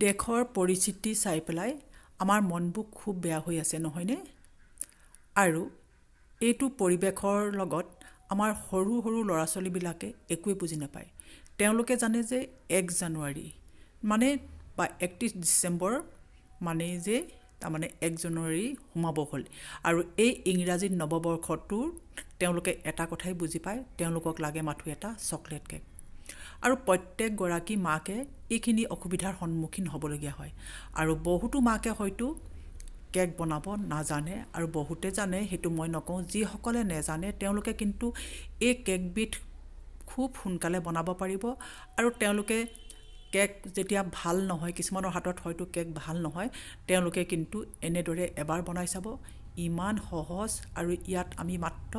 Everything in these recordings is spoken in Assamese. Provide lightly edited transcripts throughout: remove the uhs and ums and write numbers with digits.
দেশৰ পৰিস্থিতি চাই পেলাই আমাৰ মনবোৰ খুব বেয়া হৈ আছে নহয়নে? আৰু এইটো পৰিৱেশৰ লগত আমাৰ সৰু সৰু ল'ৰা ছোৱালীবিলাকে একোৱে বুজি নাপায়। তেওঁলোকে জানে যে 1 জানুৱাৰী মানে বা 31 ডিচেম্বৰ মানে যে তাৰমানে 1 জানুৱাৰী সোমাব হ'ল আৰু এই ইংৰাজী নৱবৰ্ষটোৰ তেওঁলোকে এটা কথাই বুজি পায়, তেওঁলোকক লাগে মাথো এটা চকলেট কেক। আৰু প্ৰত্যেকগৰাকী মাকে এইখিনি অসুবিধাৰ সন্মুখীন হ'বলগীয়া হয় আৰু বহুতো মাকে হয়তো কেক বনাব নাজানে আৰু বহুতে জানে, সেইটো মই নকওঁ। যিসকলে নেজানে তেওঁলোকে কিন্তু এই কেকবিধ খুব সোনকালে বনাব পাৰিব আৰু তেওঁলোকে কেক যেতিয়া ভাল নহয়, কিছুমানৰ হাতত হয়তো কেক ভাল নহয়, তেওঁলোকে কিন্তু এনেদৰে এবাৰ বনাই চাব, ইমান সহজ। আৰু ইয়াত আমি মাত্ৰ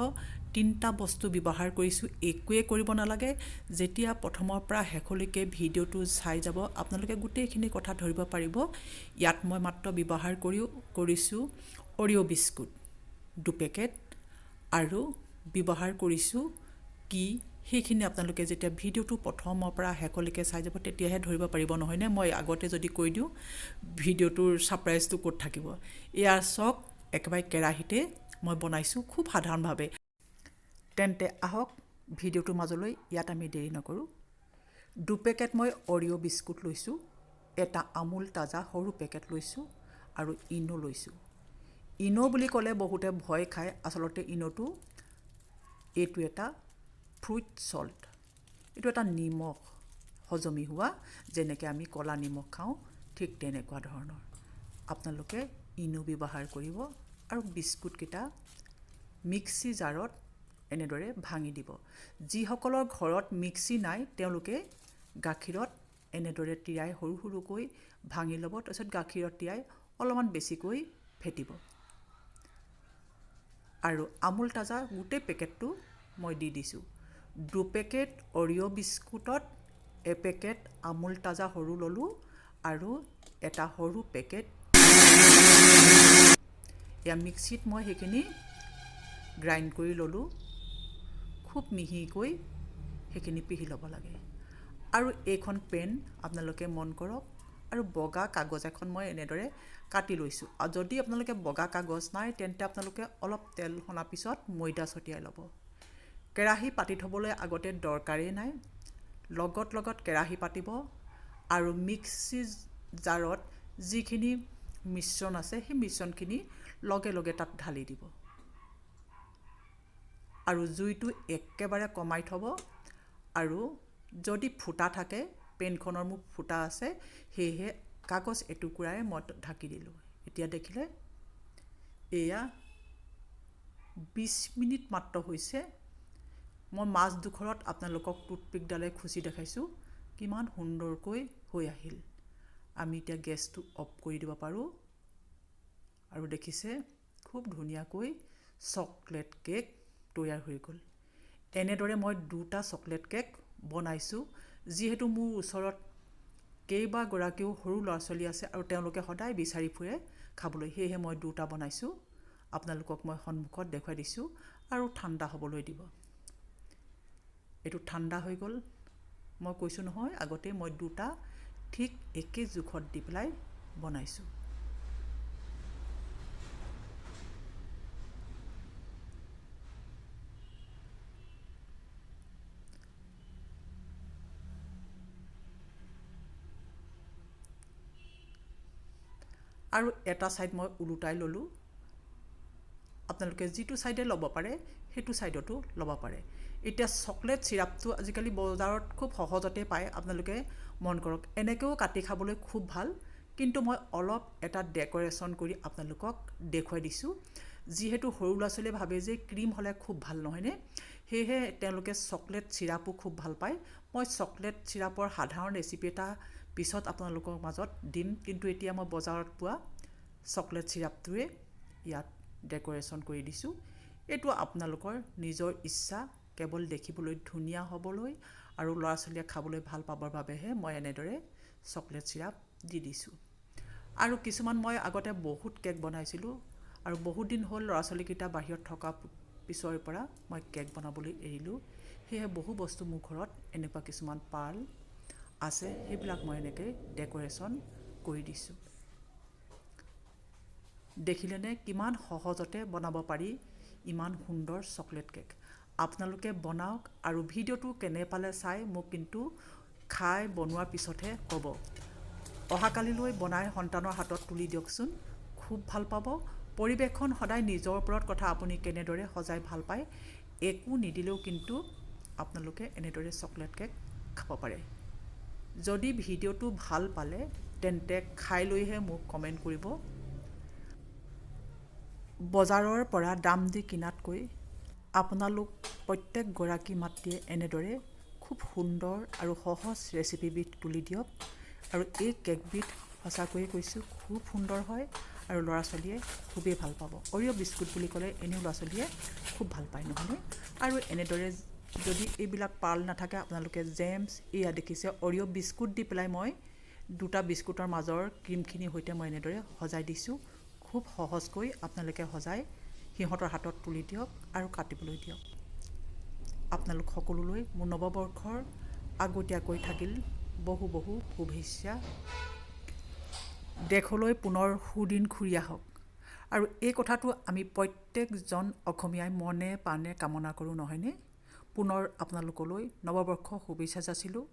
3টা বস্তু ব্যৱহাৰ কৰিছোঁ, একোৱে কৰিব নালাগে। যেতিয়া প্ৰথমৰ পৰা শেষলৈকে ভিডিঅ'টো চাই যাব আপোনালোকে গোটেইখিনি কথা ধৰিব পাৰিব। ইয়াত মই মাত্ৰ ব্যৱহাৰ কৰিছোঁ অৰিঅ' বিস্কুট 2 পেকেট আৰু ব্যৱহাৰ কৰিছোঁ কি সেইখিনি আপোনালোকে যেতিয়া ভিডিঅ'টো প্ৰথমৰ পৰা শেষলৈকে চাই যাব তেতিয়াহে ধৰিব পাৰিব নহয়নে? মই আগতে যদি কৈ দিওঁ ভিডিঅ'টোৰ ছাৰপ্ৰাইজটো ক'ত থাকিব। ইয়াৰ চক একেবাৰে কেৰাহীতে মই বনাইছোঁ খুব সাধাৰণভাৱে। তেন্তে আহক ভিডিঅ'টোৰ মাজলৈ, ইয়াত আমি দেৰি নকৰোঁ। 2 পেকেট মই অৰিঅ' বিস্কুট লৈছোঁ, এটা আমুল তাজা সৰু পেকেট লৈছোঁ আৰু ইনো লৈছোঁ। ইনো বুলি ক'লে বহুতে ভয় খায়, আচলতে ইনোটো এইটো এটা ফ্ৰুইট সল্ট, এইটো এটা নিমখ হজমি হোৱা, যেনেকৈ আমি ক'লা নিমখ খাওঁ ঠিক তেনেকুৱা ধৰণৰ। আপোনালোকে ইনো ব্যৱহাৰ কৰিব আৰু বিস্কুটকেইটা মিক্সি জাৰত এনেদৰে ভাঙি দিব। যিসকলৰ ঘৰত মিক্সি নাই তেওঁলোকে গাখীৰত এনেদৰে তিয়াই সৰু সৰুকৈ ভাঙি ল'ব, তাৰপিছত গাখীৰত তিয়াই অলপমান বেছিকৈ ফেটিব। আৰু আমুল তাজা গোটেই পেকেটটো মই দি দিছোঁ। 2 পেকেট অৰিঅ' বিস্কুটত 1 পেকেট আমুল তাজা সৰু ল'লোঁ আৰু এটা সৰু পেকেট এয়া মিক্সিত মই সেইখিনি গ্ৰাইণ্ড কৰি ল'লোঁ। খুব মিহিকৈ সেইখিনি পিহি ল'ব লাগে। আৰু এইখন পেন আপোনালোকে মন কৰক আৰু বগা কাগজ এখন মই এনেদৰে কাটি লৈছোঁ। আৰু যদি আপোনালোকে বগা কাগজ নাই তেন্তে আপোনালোকে অলপ তেল সনাৰ পিছত ময়দা ছটিয়াই ল'ব। কেৰাহী পাতি থ'বলৈ আগতে দৰকাৰেই নাই, লগত কেৰাহী পাতিব আৰু মিক্সি জাৰত যিখিনি মিশ্ৰণ আছে সেই মিশ্ৰণখিনি লগে তাত ঢালি দিব আৰু জুইটো একেবাৰে কমাই থ'ব। আৰু যদি ফুটা থাকে, পেনখনৰ মোক ফুটা আছে, সেয়েহে কাগজ এটুকুৰাই মই ঢাকি দিলোঁ। এতিয়া দেখিলে এয়া 20 মিনিট মাত্ৰ হৈছে। মই মাজডোখৰত আপোনালোকক টুথপিকডালে খুচি দেখাইছোঁ কিমান সুন্দৰকৈ হৈ আহিল। আমি এতিয়া গেছটো অফ কৰি দিব পাৰোঁ আৰু দেখিছে খুব ধুনীয়াকৈ চকলেট কেক তৈয়াৰ হৈ গ'ল। এনেদৰে মই 2টা চকলেট কেক বনাইছোঁ। যিহেতু মোৰ ওচৰত কেইবাগৰাকীও সৰু ল'ৰা ছোৱালী আছে আৰু তেওঁলোকে সদায় বিচাৰি ফুৰে খাবলৈ, সেয়েহে মই 2টা বনাইছোঁ। আপোনালোকক মই সন্মুখত দেখুৱাই দিছোঁ আৰু ঠাণ্ডা হ'বলৈ দিব। এইটো ঠাণ্ডা হৈ গ'ল। মই কৈছোঁ নহয় আগতে মই 2টা ঠিক একে জোখত দি পেলাই বনাইছোঁ। আৰু এটা ছাইড মই ওলোটাই ল'লোঁ। আপোনালোকে যিটো ছাইডে ল'ব পাৰে সেইটো ছাইডতো ল'ব পাৰে। এতিয়া চকলেট চিৰাপটো আজিকালি বজাৰত খুব সহজতে পায়, আপোনালোকে মন কৰক। এনেকৈও কাটি খাবলৈ খুব ভাল, কিন্তু মই অলপ এটা ডেক'ৰেশ্যন কৰি আপোনালোকক দেখুৱাই দিছোঁ। যিহেতু সৰু ল'ৰা ছোৱালীয়ে ভাবে যে ক্ৰীম হ'লে খুব ভাল নহয়নে, সেয়েহে তেওঁলোকে চকলেট চিৰাপো খুব ভাল পায়। মই চকলেট চিৰাপৰ সাধাৰণ ৰেচিপি এটা পিছত আপোনালোকৰ মাজত দিম, কিন্তু এতিয়া মই বজাৰত পোৱা চকলেট চিৰাপটোৱে ইয়াত ডেক'ৰেশ্যন কৰি দিছোঁ। এইটো আপোনালোকৰ নিজৰ ইচ্ছা, কেৱল দেখিবলৈ ধুনীয়া হ'বলৈ আৰু ল'ৰা ছোৱালীয়ে খাবলৈ ভাল পাবৰ বাবেহে মই এনেদৰে চকলেট চিৰাপ দি দিছোঁ। আৰু কিছুমান মই আগতে বহুত কেক বনাইছিলোঁ আৰু বহুত দিন হ'ল ল'ৰা ছোৱালীকেইটা বাহিৰত থকা পিছৰ পৰা মই কেক বনাবলৈ এৰিলোঁ। সেয়েহে বহু বস্তু মোৰ ঘৰত এনেকুৱা কিছুমান পাৰ্ল আছে, সেইবিলাক মই এনেকৈ ডেক'ৰেশ্যন কৰি দিছোঁ। দেখিলেনে কিমান সহজতে বনাব পাৰি ইমান সুন্দৰ চকলেট কেক। আপোনালোকে বনাওক আৰু ভিডিঅ'টো কেনে পালে চাই মোক কিন্তু খাই বনোৱাৰ পিছতহে ক'ব। অহাকালিলৈ বনাই সন্তানৰ হাতত তুলি দিয়কচোন, খুব ভাল পাব। পৰিৱেশন সদায় নিজৰ ওপৰত কথা, আপুনি কেনেদৰে সজাই ভাল পায়। একো নিদিলেও কিন্তু আপোনালোকে এনেদৰে চকলেট কেক খাব পাৰে। যদি ভিডিঅ'টো ভাল পালে তেন্তে খাই লৈহে মোক কমেণ্ট কৰিব। বজাৰৰ পৰা দাম দি কিনাতকৈ আপোনালোক প্ৰত্যেকগৰাকী মাতৃয়ে এনেদৰে খুব সুন্দৰ আৰু সহজ ৰেচিপিবিধ তুলি দিয়ক। আৰু এই কেকবিধ সঁচাকৈয়ে কৈছোঁ খুব সুন্দৰ হয় আৰু ল'ৰা ছোৱালীয়ে খুবেই ভাল পাব। অৰিঅ' বিস্কুট বুলি ক'লে এনেও ল'ৰা ছোৱালীয়ে খুব ভাল পায়, নহয়নে? আৰু এনেদৰে যদি এইবিলাক পাল নাথাকে আপোনালোকে জেমছ, এয়া দেখিছে অৰিঅ' বিস্কুট দি পেলাই মই দুটা বিস্কুটৰ মাজৰ ক্ৰীমখিনিৰ সৈতে মই এনেদৰে সজাই দিছোঁ। খুব সহজকৈ আপোনালোকে সজাই সিহঁতৰ হাতত তুলি দিয়ক আৰু কাটিবলৈ দিয়ক। আপোনালোক সকলোলৈ মোৰ নৱবৰ্ষৰ আগতীয়াকৈ থাকিল বহু বহু শুভেচ্ছা। দেশলৈ পুনৰ সুদিন ঘূৰি আহক। আৰু এই কথাটো আমি প্ৰত্যেকজন অসমীয়াই মনে প্ৰাণে কামনা কৰোঁ, নহয়নে? পুনৰ আপোনালোকলৈ নৱবৰ্ষৰ শুভেচ্ছা যাচিলোঁ।